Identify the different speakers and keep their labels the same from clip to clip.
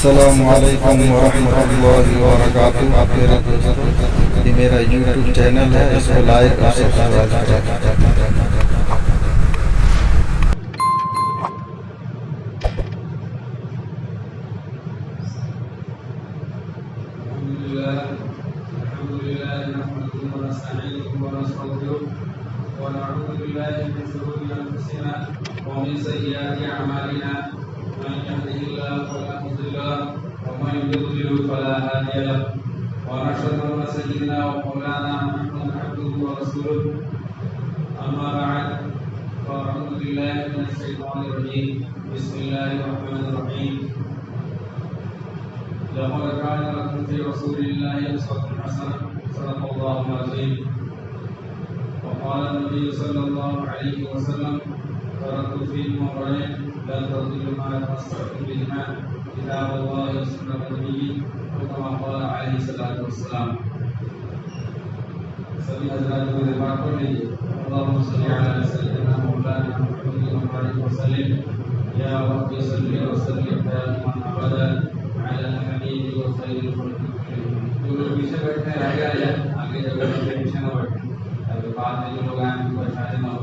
Speaker 1: السلام علیکم ورحمۃ اللہ وبرکاتہ۔ میرے دوستوں، یہ میرا یوٹیوب چینل ہے، اس کو لائک اور سبسکرائب کریں۔
Speaker 2: ونعوذ بالله من شرور انفسنا ومن سيئات اعمالنا من يهده الله فلا مضل له ومن يضلل فلا هادي له ونشهد ان سيدنا ومولانا محمدا عبده ورسوله اما بعد فاعوذ بالله من الشيطان الرجيم بسم الله الرحمن الرحيم لقد كان لكم في رسول الله اسوة حسنة صدق الله العظيم وقال النبي صلى الله عليه وسلم تركت فيكم امرين لن تضلوا ما تمسكتم بهما كتاب الله وسنة نبيه كما قال عليه الصلاة والسلام۔ سبھی حضرات کو بات پڑھ لیجیے۔ اللهم صل على سيدنا مولانا محمد وعلى وسلم يا رب صل وسلم دائما ابدا على الحبيب وخير الخلق كلهم۔ جو لوگ پیچھے بیٹھے ہیں آگے جگہ پیچھے نہ بیٹھیں، بعد میں جو لوگ آئیں ان کو اشارے نہ ہو۔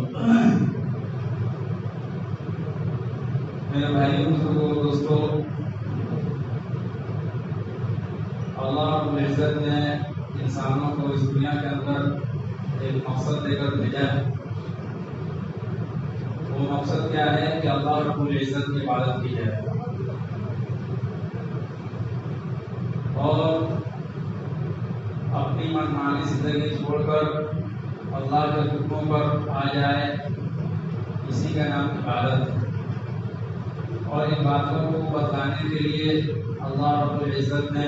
Speaker 2: میرے بھائیوں بزرگوں دوستوں، اللہ رب العزت نے انسانوں کو اس دنیا کے اندر ایک مقصد دے کر بھیجا ہے۔ وہ مقصد کیا ہے کہ اللہ رب العزت کی عبادت کی جائے اور اپنی منمانی زندگی چھوڑ کر اللہ کے حکموں پر آ جائے، اسی کا نام عبادت ہے۔ اور ان باتوں کو بتانے کے لیے اللہ رب العزت نے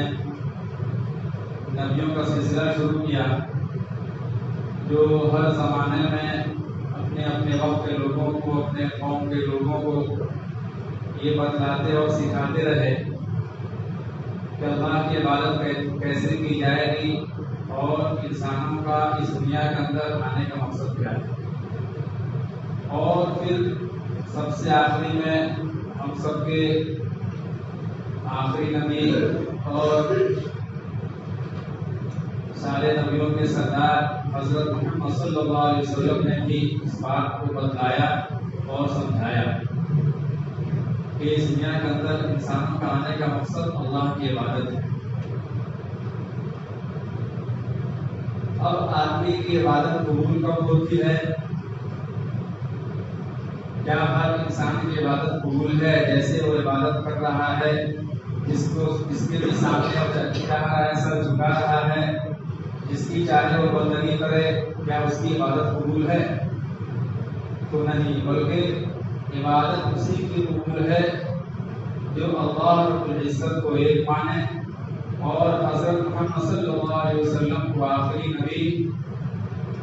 Speaker 2: نبیوں کا سلسلہ شروع کیا، جو ہر زمانے میں اپنے اپنے وقت کے لوگوں کو، اپنے قوم کے لوگوں کو یہ بتلاتے اور سکھاتے رہے کہ اللہ کی عبادت کیسے کی جائے گی اور انسانوں کا اس دنیا کے اندر آنے کا مقصد کیا ہے۔ اور پھر سب سے آخری میں ہم سب کے آخری نبی اور سارے نبیوں کے سردار حضرت محمد صلی اللہ علیہ وسلم نے بھی اس بات کو بتلایا اور سمجھایا کہ اس دنیا کے اندر انسانوں کا آنے کا مقصد اللہ کی عبادت ہے۔ اب آدمی کی عبادت قبول کب ہوتی ہے؟ کیا ہر انسان کی عبادت قبول ہے؟ جیسے وہ عبادت کر رہا ہے، جس کے بھی سامنے چاہ رہا ہے، سر جھکا رہا ہے، جس کی چاہے وہ بندگی کرے، کیا اس کی عبادت قبول ہے؟ تو نہیں، بلکہ عبادت اسی کی قبول ہے جو اللہ رب العزت کو ایک مانے اور حضرت محمد صلی اللہ علیہ وسلم کو آخری نبی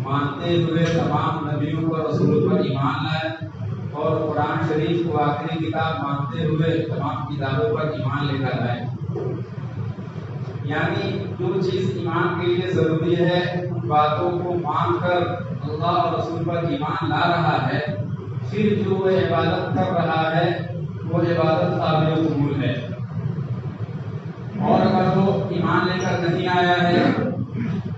Speaker 2: مانتے ہوئے تمام نبیوں پر رسولوں پر ایمان لائے اور قرآن شریف کو آخری کتاب مانتے ہوئے تمام کتابوں پر ایمان لے کر آئے۔ یعنی جو چیز ایمان کے لیے ضروری ہے ان باتوں کو مان کر اللہ اور رسول پر ایمان لا رہا ہے، پھر جو وہ عبادت کر رہا ہے وہ عبادت قابل قبول ہے۔ اور اگر وہ ایمان لے کر نہیں آیا ہے،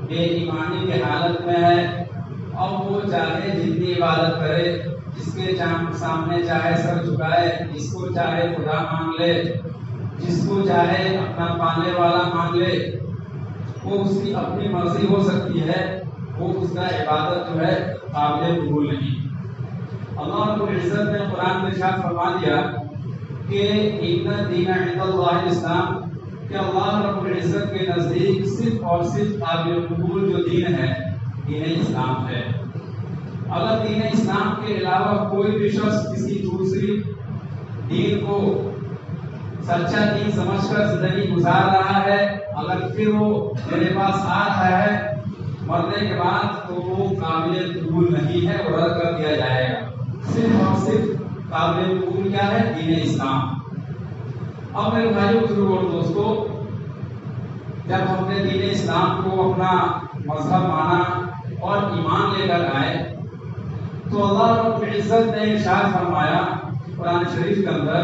Speaker 2: بے ایمانی کی حالت میں ہے، اور وہ چاہے جتنی عبادت کرے، جس کے سامنے چاہے سر جھکائے، جس کو چاہے خدا مان لے، جس کو چاہے اپنا پانے والا مان لے، وہ اس کی اپنی مرضی ہو سکتی ہے، وہ اس کا عبادت جو ہے قابل قبول نہیں۔ اللہ رب العزت نے قرآن میں ارشاد فرما دیا کہ ان الدین عند اللہ الاسلام، کہ اللہ رب العزت کے نزدیک صرف اور صرف قابل قبول جو دین ہے دین اسلام ہے۔ اگر دین اسلام کے علاوہ کوئی بھی شخص کسی دوسری دین کو سچا دین سمجھ کر زندگی گزار رہا ہے، اگر پھر وہ میرے پاس آ رہا ہے مرنے کے بعد، تو وہ قابل قبول نہیں ہے، وہ رد کر دیا جائے گا۔ صرف اور صرف قابل قبول کیا ہے؟ دین اسلام۔ اب میرے بھائیوں بزرگوں اور دوستوں، جب ہم نے دین اسلام کو اپنا مذہب مانا اور ایمان لے کر آئے، تو اللہ رب العزت نے ارشاد فرمایا قرآن شریف کے اندر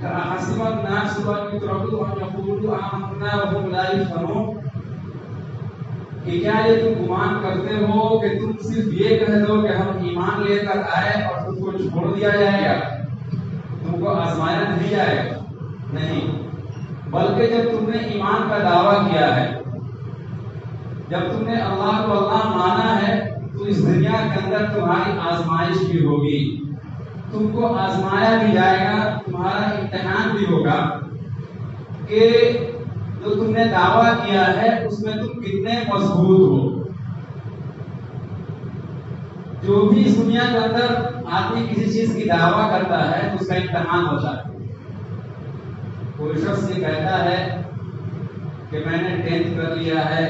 Speaker 2: حسب الناس أن يتركوا أن يقولوا آمنا وهم لا يفتنون کہ کیا یہ تم گمان کرتے ہو کہ تم صرف یہ کہہ دو کہ ہم ایمان لے کر آئے اور تم کو چھوڑ دیا جائے گا، تم کو آزمایا نہیں جائے گا؟ نہیں، بلکہ جب تم نے ایمان کا دعویٰ کیا ہے، جب تم نے اللہ کو اللہ مانا ہے، تو اس دنیا کے اندر تمہاری آزمائش بھی ہوگی، تم کو آزمایا بھی جائے گا، تمہارا امتحان بھی ہوگا کہ جو تم نے دعویٰ کیا ہے اس میں تم کتنے مضبوط ہو۔ جو بھی اس دنیا کے اندر آدمی کسی چیز کی دعویٰ کرتا ہے تو اس کا امتحان ہوتا ہے۔ کوئی شخص یہ کہتا ہے کہ میں نے 10th کر لیا ہے،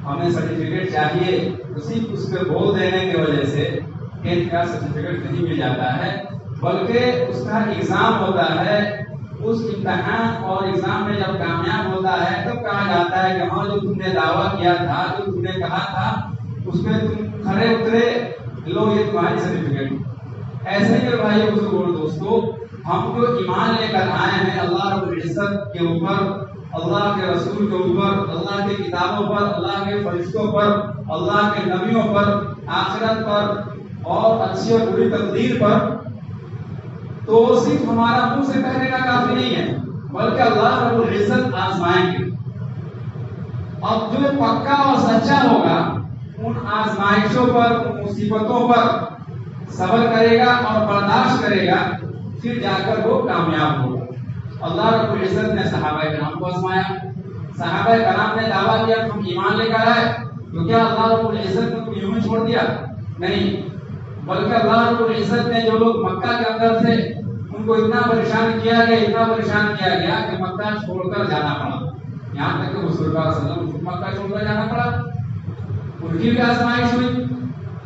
Speaker 2: ہمیں سرٹیفکیٹ چاہیے، اسی اس پہ بول دینے کی وجہ سے 10th کا سرٹیفکیٹ نہیں مل جاتا ہے، بلکہ اس کا ایگزام ہوتا ہے، اس امتحان اور ایگزام میں جب کامیاب ہوتا ہے تب کہا جاتا ہے کہ ہاں جو تم نے دعویٰ کیا تھا، جو تم نے کہا تھا اس میں تم کھڑے اترے، لو یہ تمہاری سرٹیفکیٹ۔ ایسے ہی بھائی بزرگوں اور دوستو، ہم جو ایمان لے کر آئے ہیں اللہ رب العزت کے اوپر، اللہ کے رسول کے اوپر، اللہ کی کتابوں پر، اللہ کے فرشتوں پر، اللہ کے نبیوں پر، آخرت پر اور اچھی اور بری تقدیر پر، تو صرف ہمارا منہ سے کہنے کا کافی نہیں ہے، بلکہ اللہ رب العزت آزمائیں گے۔ اب جو پکا اور سچا ہوگا ان آزمائشوں پر، ان مصیبتوں پر صبر کرے گا اور برداشت کرے گا، پھر جا کر وہ کامیاب ہوگا۔ اللہ رب العزت نے صحابہ کرام کو آزمایا، صحابہ کرام نے دعویٰ کیا تم ایمان لے کر آئے، تو کیا اللہ رب العزت نے تم یوں ہی چھوڑ دیا؟ نہیں، بلکہ اللہ رب العزت نے جو لوگ مکہ کے اندر تھے ان کو اتنا پریشان کیا گیا، اتنا پریشان کیا گیا کہ مکہ چھوڑ کر جانا پڑا، یہاں تک کہ حضور صلی اللہ علیہ وسلم کو مکہ چھوڑ کر جانا پڑا، ان کی بھی آزمائش ہوئی۔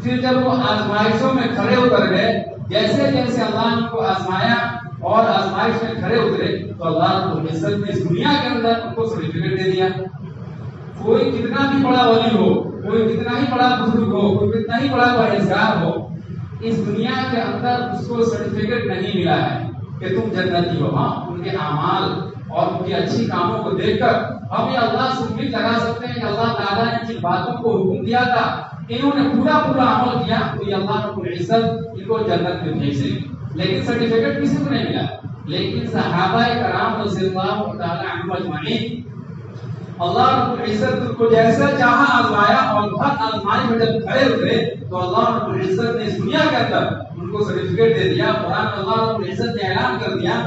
Speaker 2: پھر جب وہ آزمائشوں میں کھڑے اتر گئے، جیسے جیسے اللہ نے ان کو آزمایا اور آزمائش میں کھڑے اترے، تو اللہ رب العزت نے اس دنیا کے اندر ان کو سرٹیفکیٹ دے دیا۔ کوئی کتنا بھی بڑا ولی ہو، کوئی کتنا ہی بڑا بزرگ ہو، کوئی کتنا ہی بڑا پرہیزگار ہو، اس دنیا کے اندر اس کو سرٹیفکیٹ نہیں ملا ہے کہ تم جنتی ہو۔ ہاں، ان کے اعمال اور ان کے اچھی کاموں کو دیکھ کر ہم یہ اللہ سے امید لگا سکتے ہیں کہ اللہ تعالیٰ نے جن باتوں کو حکم دیا تھا انہوں نے پورا عمل کیا، تو یہ اللہ رب العزت ان کو جنت میں بھیج دے گی۔ لیکن سرٹیفکیٹ کسی کو نہیں ملا، لیکن صحابہ کرام رضی اللہ تعالی عنہم اجمعین اللہ رب العزت کو جیسا چاہا آزمایا، اور ہر آزمائش میں جب کھڑے اترے تو اللہ رب العزت نے اس دنیا کے اندر ان کو سرٹیفکیٹ دے دیا۔ قرآن میں اللہ رب العزت نے اعلان کر دیا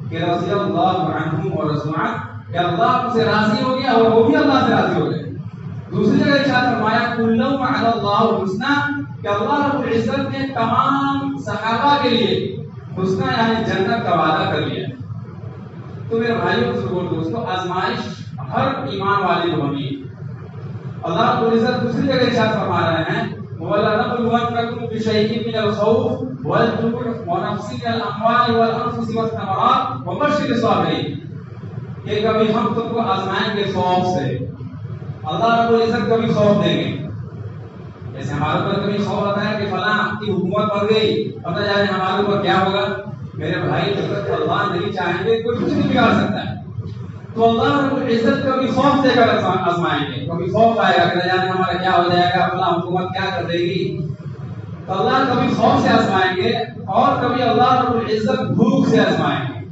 Speaker 2: کہ رضی اللہ عنہم ورضوا عنہ، کہ اللہ ان سے راضی ہو گیا اور وہ بھی اللہ سے راضی ہو گئے۔ دوسری جگہ ارشاد فرمایا کل وعد اللہ الحسنى، کہ اللہ رب العزت نے تمام صحابہ کے لیے حسنہ یعنی جنت کا وعدہ کر لیا۔ تو میرے بھائیوں بزرگوں اور دوستوں، آزمائش ہر ایمان والے کو ہونی ہے۔ اللہ رب العزت دوسری جگہ ارشاد فرما رہے ہیں وَلَنَبْلُوَنَّكُمْ بِشَيْءٍ مِّنَ الْخَوْفِ وَالْجُوعِ وَنَقْصٍ مِّنَ الْأَمْوَالِ وَالْأَنفُسِ وَالثَّمَرَاتِ وَبَشِّرِ الصَّابِرِينَ، کہ کبھی ہم تم کو آزمائیں گے خوف سے، اللہ رب العزت کبھی خوف دیں گے۔ جیسے ہمارے اوپر کبھی خوف آتا ہے کہ فلاں کی حکومت بڑھ گئی، پتہ جائے ہمارے اوپر کیا ہوگا۔ میرے بھائی، جب تک اللہ نہیں چاہیں گے کوئی کچھ نہیں بگاڑ سکتا ہے۔ تو اللہ رب العزت کبھی خوف دے کر آزمائیں گے، کبھی خوف آئے گا کہ نہ جانے ہمارا کیا ہو جائے گا، فلاں حکومت کیا کر دے گی۔ تو اللہ کبھی خوف سے آزمائیں گے اور کبھی اللہ رب العزت بھوک سے آزمائیں گے،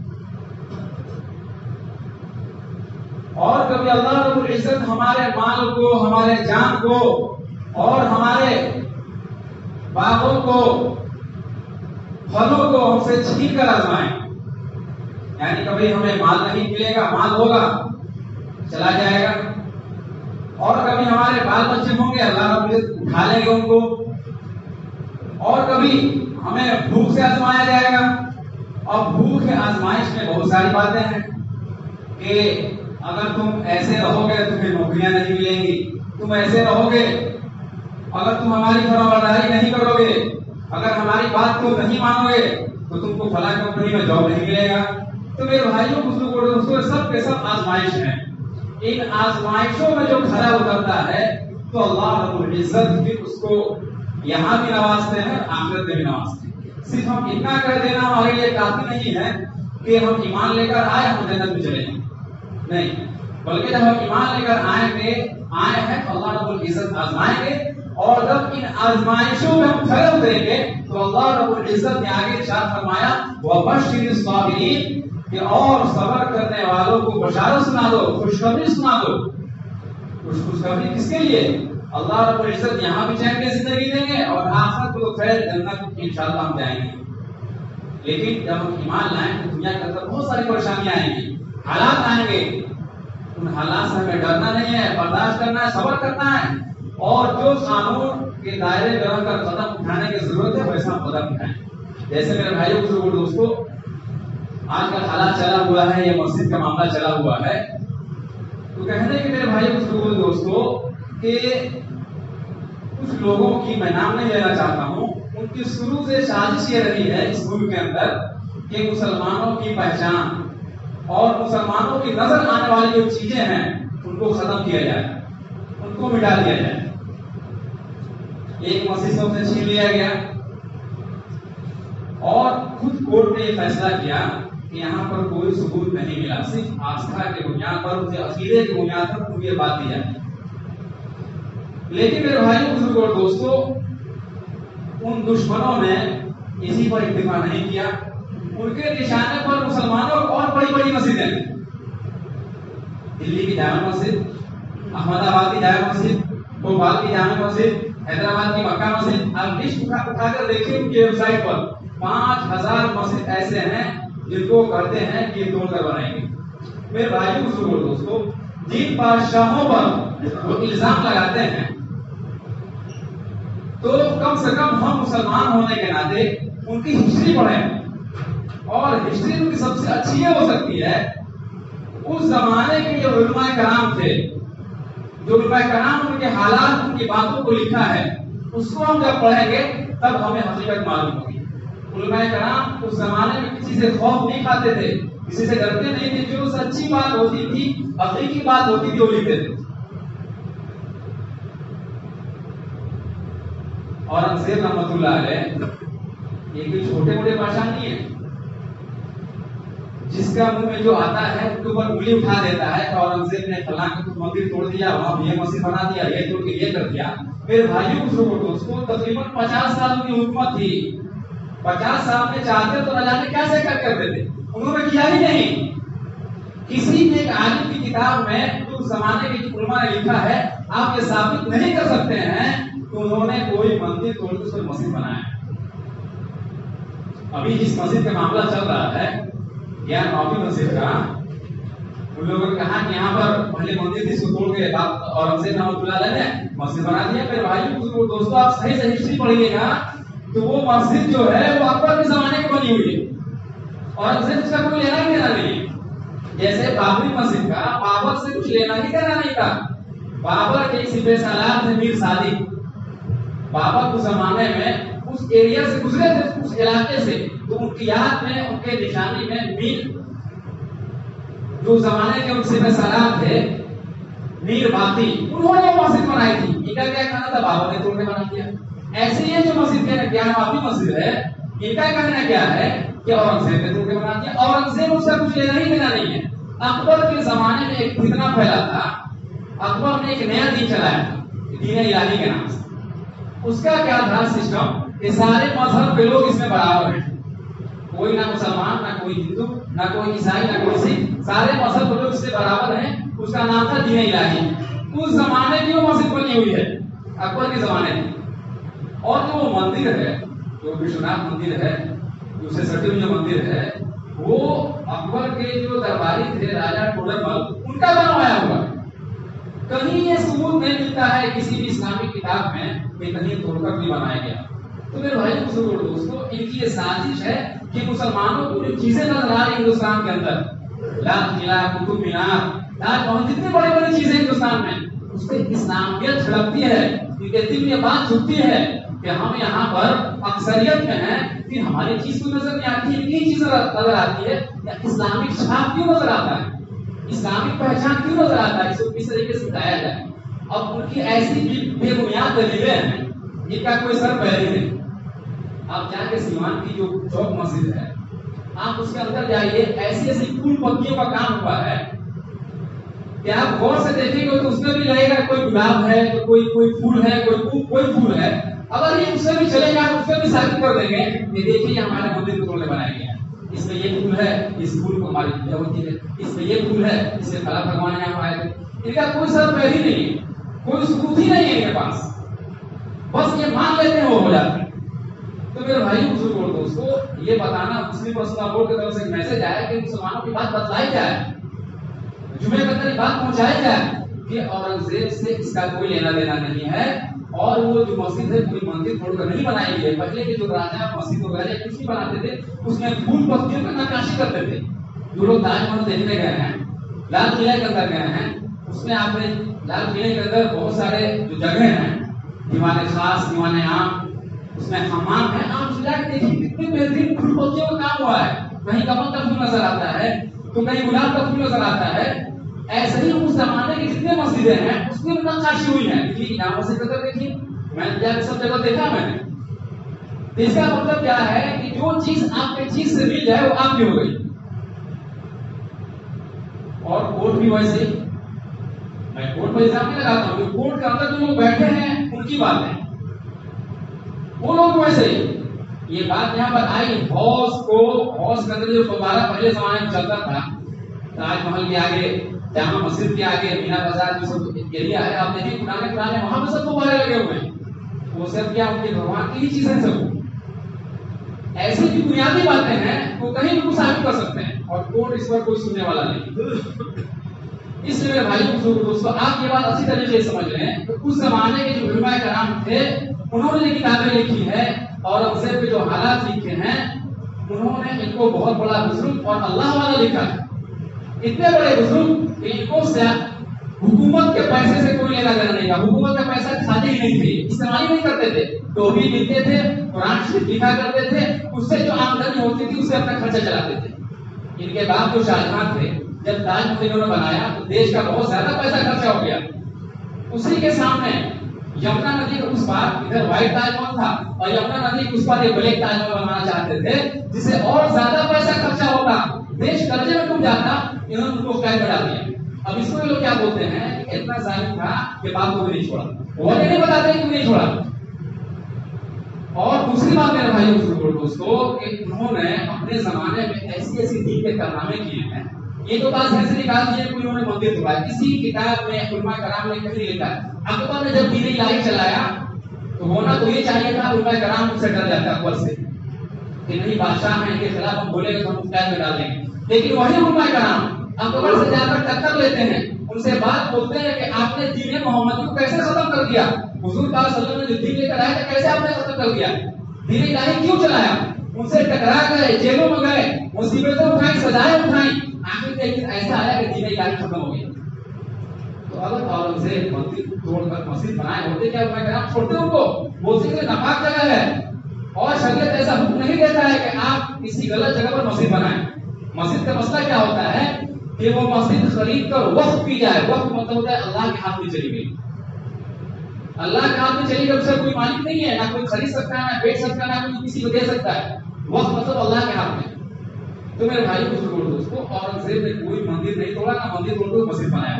Speaker 2: اور کبھی اللہ رب العزت ہمارے مال کو، ہمارے جان کو اور ہمارے باغوں کو، پھلوں کو ہم سے چھین کر آزمائیں گے۔ یعنی کبھی ہمیں مال نہیں ملے گا، مال ہوگا چلا جائے گا، اور کبھی ہمارے بال بچے ہوں گے، اللہ رب العزت اٹھا لیں گے ان کو، اور کبھی ہمیں بھوک سے آزمایا جائے گا۔ اور بھوک کی آزمائش میں بہت ساری باتیں ہیں کہ اگر تم ایسے رہو گے تو پھر نوکریاں نہیں ملیں گی، تم ایسے رہو گے، اگر تم ہماری فرمانبرداری نہیں کرو گے، اگر ہماری بات کو نہیں مانو گے تو تم کو فلاں کمپنی میں جاب نہیں ملے گا۔ تو میرے بھائیوں بزرگوں اور دوستوں، سب کے سب آزمائش ہیں۔ ان آزمائشوں میں جو کھڑا اترتا ہے تو اللہ رب العزت بھی اس کو یہاں بھی نوازتے ہیں، آخرت میں بھی نوازتے ہیں۔ صرف ہم اتنا کر دینا ہمارے لیے کافی نہیں ہے کہ ہم ایمان لے کر آئے ہم جنت میں چلے جائیں، نہیں، بلکہ جب ہم ایمان لے کر آئے ہیں تو اللہ رب العزت آزمائیں گے، اور جب ان آزمائشوں میں ہم کھڑے اتریں گے تو اللہ رب العزت نے آگے ارشاد فرمایا وَبَشِّرِ الصَّابِرِينَ، کہ اور صبر کرنے والوں کو بشارت سنا دو، خوشخبری سنا دو۔ خوشخبری کس کے لیے؟ اللہ رب العزت یہاں بھی چین کی زندگی دیں گے اور آخرت کو خیر جنت انشاءاللہ ہم جائیں گے۔ لیکن جب ہم ایمان لائیں تو دنیا کے اندر بہت ساری پریشانیاں آئیں گی، حالات آئیں گے، ان حالات سے ہمیں ڈرنا نہیں ہے، برداشت کرنا ہے، صبر کرنا ہے، اور جو قانون کے دائرے میں رہ کر قدم اٹھانے کی ضرورت ہے ویسا ہم قدم اٹھائیں۔ جیسے میرے بھائیوں بزرگوں دوستوں، آج کل حالات چلا ہوا ہے، یہ مسجد کا معاملہ چلا ہوا ہے، تو کہنے کہ میرے بھائیوں بزرگوں دوستوں کہ کچھ لوگوں کی میں نام نہیں لینا چاہتا ہوں، ان کی شروع سے سازش یہ رہی ہے اس ملک کے اندر کہ مسلمانوں کی پہچان اور مسلمانوں کی نظر آنے والی جو چیزیں ہیں ان کو ختم کیا جائے، ان کو مٹا دیا جائے۔ ایک مسجد سے اسے چھین لیا گیا اور خود کورٹ نے یہ فیصلہ کیا کہ یہاں پر کوئی ثبوت نہیں ملا، صرف آستھا کے بنیاد پر، اسے عقیدے کی بنیاد پر ان یہ بات دی جاتی ہے۔ لیکن میرے بھائیوں بزرگوں اور دوستوں، ان دشمنوں نے اسی پر اکتفا نہیں کیا، ان کے نشانے پر مسلمانوں کو اور بڑی بڑی مسجدیں، دلی کی جامع مسجد، احمد آباد کی جامع مسجد، بھوپال کی جامع مسجد، حیدرآباد کی مکہ مسجد، آپ لسٹ اٹھا کر دیکھیں ان کی ویب سائٹ پر 5000 مسجد ایسے ہیں جن کو کرتے ہیں کہ یہ توڑ کر بنائیں گے۔ میرے بھائیوں بزرگوں اور دوستوں، جن بادشاہوں پر وہ الزام لگاتے ہیں تو کم سے کم ہم مسلمان ہونے کے ناطے ان کی ہسٹری پڑھیں، اور ہسٹری ان کی سب سے اچھی یہ ہو سکتی ہے اس زمانے کے جو علماء کرام تھے، جو علماء کرام ان کے حالات، ان کی باتوں کو لکھا ہے، اس کو ہم جب پڑھیں گے تب ہمیں حقیقت معلوم ہوگی۔ علماء کرام اس زمانے میں کسی سے خوف نہیں کھاتے تھے، کسی سے ڈرتے نہیں تھے، جو سچی بات ہوتی تھی، حقیقی بات ہوتی تھی، وہ لکھتے تھے۔ اورنگزیب رحمۃ اللہ علیہ یہ کوئی چھوٹے موٹے بادشاہ نہیں ہے، جس کا منہ میں جو آتا ہے اس کے اوپر انگلی اٹھا دیتا ہے کہ اورنگزیب نے فلاں کا مندر توڑ دیا، وہاں یہ مسجد بنا دیا، یہ توڑ کے یہ کر دیا۔ میرے بھائیوں بزرگوں دوستوں، تقریباً 50 سال کی حکومت تھی، 50 سال میں چاہتے تو نہ جانے کیسے کرتے تھے، انہوں نے کیا ہی نہیں۔ کسی بھی ایک عالم کی کتاب میں جو زمانے کے علماء نے لکھا ہے آپ یہ ثابت نہیں کر سکتے ہیں کہ انہوں نے کوئی مندر توڑ کے اس پر مسجد بنایا۔ ابھی جس مسجد کا معاملہ چل رہا ہے یا نوبی مسجد کا، ان لوگوں نے کہا کہ یہاں پر پہلے مندر تھی، اس کو توڑ کے اورنگزیب رحمۃ اللہ علیہ نے مسجد بنا دیا۔ میرے بھائیوں بزرگوں دوستوں، آپ صحیح سے ہسٹری پڑھیے گا تو وہ مسجد جو ہے وہ اکبر کے زمانے کی بنی ہوئی ہے، اورنگزیب اس کا کوئی لینا ہی دینا نہیں ہے۔ جیسے بابری مسجد کا بابر سے کچھ لینا ہی دینا نہیں تھا، بابر کے سپہ سالار تھے میر صادق، بابر اس زمانے میں اس ایریا سے گزرے تھے، اس علاقے سے، تو ان کی یاد میں، ان کے نشانی میں میر جو زمانے کے ان سپہ سالار تھے میر باقی، انہوں نے مسجد بنائی تھی۔ ان کا کیا کہنا تھا؟ بابر نے توڑ کے بنا دیا۔ ایسے ہی جو مسجد کا نام بابری مسجد ہے، ان کا کہنا کیا ہے کہ اورنگزیب نے توڑ کے بنا دیا۔ اورنگزیب اس کا کچھ لینا ہی دینا نہیں ہے۔ اکبر کے زمانے میں ایک فتنہ پھیلا تھا، اکبر نے ایک نیا دین چلایا تھا دین الہی کے نام سے۔ اس کا کیا تھا سسٹم کہ سارے مذہب کے لوگ اس میں برابر ہیں، کوئی نہ مسلمان، نہ کوئی ہندو، نہ کوئی عیسائی، نہ کوئی سکھ، سارے مذہب کے لوگ اس سے برابر ہیں۔ اس کا نام تھا دین الہی۔ اس زمانے کی وہ مسجد بنی ہوئی ہے، اکبر کے زمانے میں۔ اور جو وہ مندر ہے، جو وشوناتھ مندر ہے، جو سے سٹی ہوئی جو مندر ہے، وہ اکبر کے جو درباری تھے راجا ٹوڈرمل، ان کا بنوایا ہوا ہے۔ کہیں یہ ثبوت نہیں ملتا ہے کسی بھی اسلامی کتاب میں کہ کہیں توڑ کر بھی بنایا گیا۔ تو میرے بھائی بزرگوں دوستوں، ان کی یہ سازش ہے کہ مسلمانوں کو جو چیزیں نظر آ رہی ہندوستان کے اندر، لال قلعہ، قطب مینار، تاج محل، جتنی بڑی بڑی چیزیں ہندوستان میں، اس پہ اسلامیت چھڑکتی ہے، ان کے دل میں بات چھپتی ہے کہ ہم یہاں پر اکثریت میں ہیں، پھر ہماری چیز کو نظر نہیں آتی ہے، یہ چیز نظر آتی ہے، یا اسلامک چھاپ کیوں نظر آتا ہے، اسلامک پہچان کیوں نظر آتا ہے، اس کو کس طریقے سے بتایا جائے۔ اب ان کی ایسی بے بنیاد دلیلیں ہیں جن کا کوئی سر پیر ہی نہیں۔ آپ جا کے سیوان کی جو چوک مسجد ہے آپ اس کے اندر جائیے، ایسی ایسی پھول پتیوں کا کام ہوا ہے کہ آپ غور سے دیکھیں گے تو اس میں بھی لگے گا کوئی گلاب ہے، کوئی پھول ہے، کوئی پھول ہے. اگر یہ اس میں بھی چلے گا اس میں بھی ثابت کر دیں گے کہ دیکھیے یہ ہمارے مندر کو انہوں نے بنایا گیا ہے، اس میں یہ پھول ہے، اس پھول کو ہماری پوجا ہوتی ہے، اس میں یہ پھول ہے، اس سے فلاں بھگوان یہاں آئے تھے. ان کا کوئی سر پیر ہی نہیں ہے، کوئی ثبوت ہی نہیں ہے ان کے پاس، بس یہ مان لیتے ہیں وہ ہو جاتے ہیں. تو میرے بھائی بزرگ اور دوستو، یہ بتانا مسلم پرسنل بورڈ کی طرف سے ایک میسج آیا کہ مسلمانوں کی بات بتلائی جائے، جمعے کے اندر بات پہنچائی جائے کہ اورنگزیب سے اس کا کوئی لینا دینا نہیں ہے، اور وہ جو مسجد ہے کوئی مندر توڑ کر نہیں بنائی گئی ہے. پہلے کے جو راجا مسجد وغیرہ کچھ نہیں بناتے تھے، اس میں پھول پتیوں کی نقاشی کرتے تھے. جو لوگ تاج محل دیکھنے گئے ہیں، لال قلعہ کے اندر گئے ہیں، اس میں آپ نے لال قلعے کے اندر بہت سارے جو جگہ ہیں، دیوان خاص، دیوان عام، اس میں حمام ہے، آپ جا کے دیکھیں کتنے بہترین پھول پتیوں کا کام ہوا ہے. کہیں کمل کا پھول نظر آتا ہے تو کہیں گلاب کا پھول نظر آتا ہے. ایسے ہی اس زمانے کی جتنے مسجدیں ہیں اس میں نقاشی ہوئی ہیں. دیکھیے یہاں مسجد کا دیکھیے، میں نے جا کے سب جگہ دیکھا میں نے. اس کا مطلب کیا ہے کہ جو چیز آپ کے چیز سے مل جائے وہ آپ کی ہو گئی. اور کوٹ بھی ویسے ہی، میں کوٹ پر الزام نہیں لگاتا ہوں، جو کوٹ کے اندر جو لوگ بیٹھے ہیں ان کی بات ہے، وہ لوگ ویسے ہی. یہ بات یہاں پر آئی حوض کے اندر جو فوارہ پہلے زمانے میں چلتا تھا، تاج محل کے آگے، جامع مسجد کے آگے، مینا بازار جو سب ایریا ہے، آپ دیکھیں پرانے وہاں پہ سب فوارے لگے ہوئے ہیں. وہ سب کیا ان کے بھگوان کی ہی چیزیں سب ایسی بھی بنیادی باتیں ہیں وہ کہیں بھی ثابت کر سکتے ہیں، اور کورٹ اس پر کوئی سننے والا نہیں. اس لیے میرے بھائی بزرگ دوستو، آپ یہ بات اچھی طریقے سے سمجھ رہے ہیں کہ اس زمانے کے جو علماء کرام تھے انہوں نے یہ کتابیں لکھی ہے اور اورنگزیب کے جو حالات لکھے ہیں انہوں نے ان کو بہت بڑا بزرگ اور اللہ والا لکھا ہے. اتنے بڑے بزرگ کہ ان کو حکومت کے پیسے سے کوئی لینا دینا نہیں تھا. حکومت کا پیسہ کھاتے ہی نہیں تھے، استعمال ہی نہیں کرتے تھے. ٹوپی پیتے تھے، قرآن شریف لکھا کرتے تھے، اس سے جو آمدنی ہوتی تھی اس سے اپنا خرچہ چلاتے تھے. ان کے باپ جو شاہجہاں تھے، جب تاج محل انہوں نے بنایا تو دیش کا بہت زیادہ پیسہ خرچہ ہو گیا. اسی کے سامنے یمنا ندی کے اس پار ادھر وائٹ تاج محل تھا اور یمنا ندی کے اس پار ایک بلیک تاج محل بنانا چاہتے تھے جس سے اور زیادہ پیسہ خرچہ ہوتا، دیش قرضے میں ڈوب جاتا. انہوں نے ان کو قید کرا دیا. اب اس کو لوگ کیا بولتے ہیں کہ اتنا ظالم تھا کہ باپ کو بھی نہیں چھوڑا. وہ نہیں بتاتے کہ نہیں چھوڑا. اور دوسری بات میرے بھائی دوستو کہ انہوں نے اپنے زمانے میں ایسی ایسی دین کے کارنامے کیے ہیں. یہ تو بات ایسے نکال دی ہے کوئی انہوں نے مندر توڑا، کسی کتاب میں علماء کرام نے کہیں لکھا ہے. اکبر نے جب دین الہی چلایا تو ہونا تو یہ چاہیے تھا علماء کرام ان سے ڈر جاتا اکبر سے کہ نہیں بادشاہ ہیں کے خلاف ہم بولیں گے تو ہم قید میں ڈال دیں گے. لیکن وہی علماء کرام اکبر سے جا کر ٹکر لیتے ہیں، ان سے بات بولتے ہیں کہ آپ نے دین محمدی کو کیسے ختم کر دیا؟ حضور صلی اللہ علیہ وسلم نے جو دین لے کر آئے تھے کیسے آپ نے ختم کر دیا؟ دین الہی کیوں چلایا؟ ان سے ٹکرا گئے، جیلوں میں گئے، مصیبتیں اٹھائیں، سزائیں اٹھائیں، آخر ایک دن ایسا آیا کہ دین الہی ختم ہو گیا. تو اگر اورنگزیب مندر توڑ کر مسجد بنائے ہوتے کیا علماء کرام چھوڑتے ان کو؟ مسجد میں ناپاک جگہ ہے اور شریعت ایسا حکم نہیں دیتا ہے کہ آپ کسی غلط جگہ پر مسجد بنائیں. مسجد کا مسئلہ کیا ہوتا ہے کہ وہ مسجد خرید کر وقف کی جائے. وقف مطلب ہوتا ہے اللہ کے ہاتھ میں چلی گئی، اللہ کے ہاتھ میں چلی گئی، اس سے کوئی مالک نہیں ہے، نہ کوئی خرید سکتا ہے، نہ بیچ سکتا ہے، نہ کوئی کسی کو دے سکتا ہے. وقف مطلب اللہ کے ہاتھ میں. تو میرے بھائی بزرگوں دوستو، اورنگزیب نے کوئی مندر نہیں توڑا، نہ مندر توڑ کر مسجد بنایا.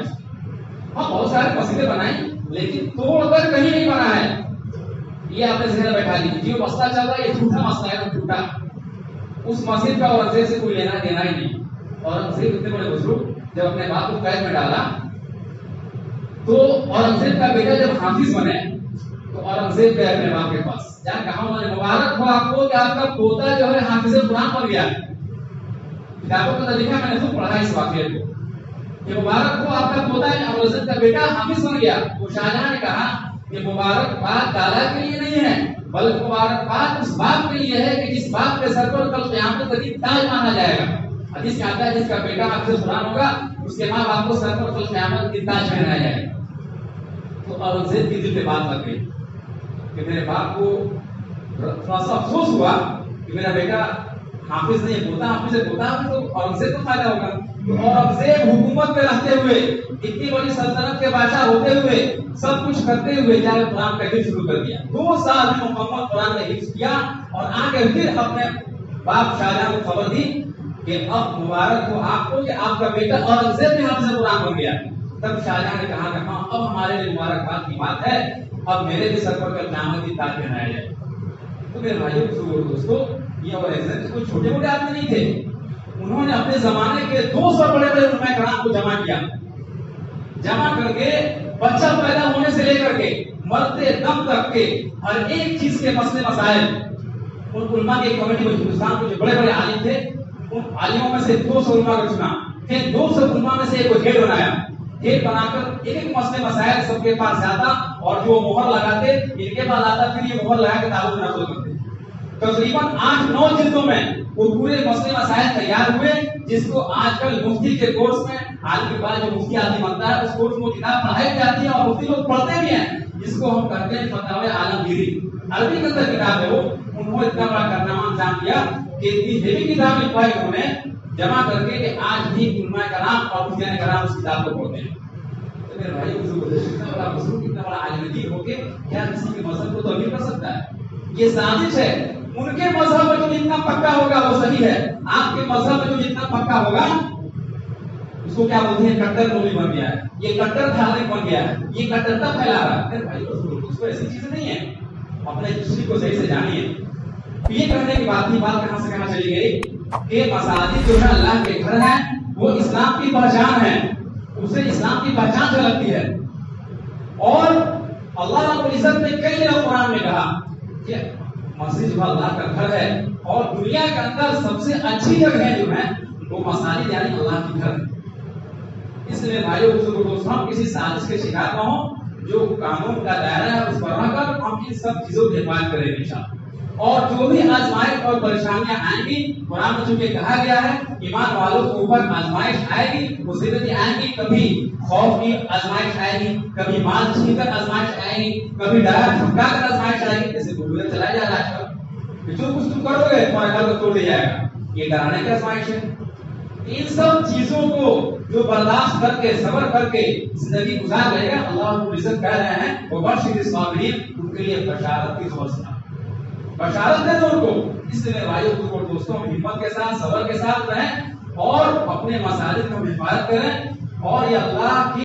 Speaker 2: ہاں بہت سارے مسجدیں بنائی لیکن توڑ کر کہیں نہیں بنا ہے. یہ آپ نے ذہن میں بیٹھا لیجیے، جو مسئلہ چل رہا ہے یہ جھوٹا مسئلہ ہے، جھوٹا. اس مسجد کا اورنگزیب سے کوئی لینا دینا ہی نہیں. اورنگزیب اتنے بڑے بزرگ جب اپنے باپ کو قید میں ڈالا تو اورنگزیب کا بیٹا جب حافظ بنے تو اورنگزیب گئے اپنے باپ کے پاس، جہاں کہا انہوں نے مبارک ہو آپ کو کہ آپ کا پوتا جو ہے حافظ قرآن بن گیا. کتابوں کا لکھا میں نے خود پڑھا اس واقعے کو کہ مبارک ہو آپ کا پوتا ہے اورنگزیب کا بیٹا حافظ بن گیا. تو شاہجہاں نے کہا کہ مبارک بات دادا کے لیے نہیں ہے بلکہ مبارک بات اس باپ کے لیے ہے کہ جس باپ کے سر پر کل قیامت کے دن تاج مانا جائے گا. حدیث میں آتا ہے جس کا بیٹا حافظ قرآن ہوگا اس کے ماں باپ کو سر پر کل قیامت کے دن تاج پہنایا جائے گا. تو اورنگزیب کی دل پہ بات لگ گئی کہ میرے باپ کو تھوڑا سا افسوس ہوا کہ میرا بیٹا حافظ نے یہ بولا، حافظ نے بولا تو اورنگزیب کو فائدہ ہوگا. تو اورنگزیب حکومت میں رہتے ہوئے، اتنی بڑی سلطنت کے بادشاہ ہوتے ہوئے، سب کچھ کرتے ہوئے جا کے قرآن کا حفظ شروع کر دیا. 2 سال میں مکمل قرآن کا حفظ کیا اور آگے پھر اپنے باپ شاہجہاں کو خبر دی کہ اب مبارک ہو آپ کو کہ آپ کا بیٹا اورنگزیب میں حافظ قرآن بن گیا. تب شاہجہاں نے کہا کہ ہاں اب ہمارے لیے مبارکباد کی بات ہے، اب میرے بھی سر پر قیامت کی تاج پہنایا جائے. تو میرے بھائیوں بزرگوں دوستو، یہ اورنگزیب کوئی چھوٹے موٹے آدمی نہیں تھے. انہوں نے اپنے زمانے کے 200 بڑے بڑے علماء کرام کو جمع کیا. جمع کر کے بچہ پیدا ہونے سے لے کر کے مرتے دم تک کے ہر ایک چیز کے مسئلے مسائل ان علماء کی کمیٹی میں ہندوستان کے جو بڑے بڑے عالم تھے ان عالموں میں سے 200 علماء کو چنا. پھر 200 علماء میں سے ایک ہیڈ بنایا. ہیڈ بنا کر ایک ایک مسئلے مسائل سب کے پاس جاتا اور جو مہر لگاتے ان کے پاس آتا، پھر یہ مہر لگا کے تعلق نقل کرتے. تقریباً 8-9 جلدوں میں وہ پورے مسئلے مسائل تیار ہوئے، جس کو آج کل مفتی کے کورس میں عالم کے بعد جو مفتی آدمی بنتا ہے اس کورس میں وہ کتاب پڑھائی جاتی ہے اور مفتی لوگ پڑھتے بھی ہیں، جس کو ہم کہتے ہیں فتاوی عالمگیری. عربی کے اندر کتاب ہے وہ. انہوں نے اتنا بڑا کارنامہ انجام دیا کہ اتنی ہیوی کتاب لکھوائی انہوں نے جمع کر کے کہ آج بھی علماء کرام اور مفتیان کرام اس کتاب کو پڑھتے ہیں. تو میرے بھائی اتنا بڑا بزرگ، اتنا بڑا عالم دین ہو کے کیا کسی کے مذہب کو توہین کر سکتا ہے؟ یہ سازش ہے. ان کے مذہب میں جو جتنا پکا ہوگا وہ صحیح ہے، آپ کے مذہب میں جو جتنا پکا ہوگا اس کو کیا بولتے ہیں؟ کٹر مولوی بن گیا ہے، یہ کٹر دھارمک بن گیا ہے، یہ کٹرتا پھیلا رہا ہے. میرے بھائی اس کو ایسی چیزیں نہیں ہے. اپنے ہسٹری کو صحیح سے جانیے. یہ کہنے کی بات کہاں سے کہاں چلی گئی کہ مساجد جو ہے اللہ کے گھر ہیں، وہ اسلام کی پہچان ہے، اسے اسلام کی پہچان جھلکتی ہے. اور اللہ رب العزت نے کئی جگہ قرآن میں کہا کہ مسجد جو اللہ کا گھر ہے اور دنیا کے اندر سب سے اچھی جگہ جو ہے وہ مساجد یعنی اللہ کی گھر. اس لیے بھائیو دوستوں، ہم کسی سازش کے شکار نہ ہوں. جو قانون کا دائرہ ہے اس پر رہ کر ہم ان سب چیزوں کی حفاظت کریں انشاءاللہ. اور جو بھی آزمائش اور پریشانیاں آئیں گی، قرآن میں چونکہ کہا گیا ہے ایمان والوں کے اوپر آزمائش آئے گی، مصیبتیں آئیں گی. کبھی خوف کی آزمائش آئے گی، کبھی مال چھین کر آزمائش آئے گی، کبھی ڈرا دھمکا کر آزمائش آئے گی. جیسے گلوبل چلایا جا رہا ہے کہ جو کچھ تم کرو گے تمہارے گھر کو توڑ دیا جائے گا. یہ ڈرانے کی آزمائش ہے. ان سب چیزوں کو جو برداشت کر کے صبر کر کے زندگی گزار لے گا، اللہ رب العزت کہہ رہے ہیں وہ بشر الصابرین، ان کے لیے بشارت کی خبر سنا، بشارت ہے ان کو. اس لیے بھائیو دوستوں، ہمت کے ساتھ صبر کے ساتھ رہیں اور اپنے مساجد کو حفاظت کریں اور یہ اللہ کی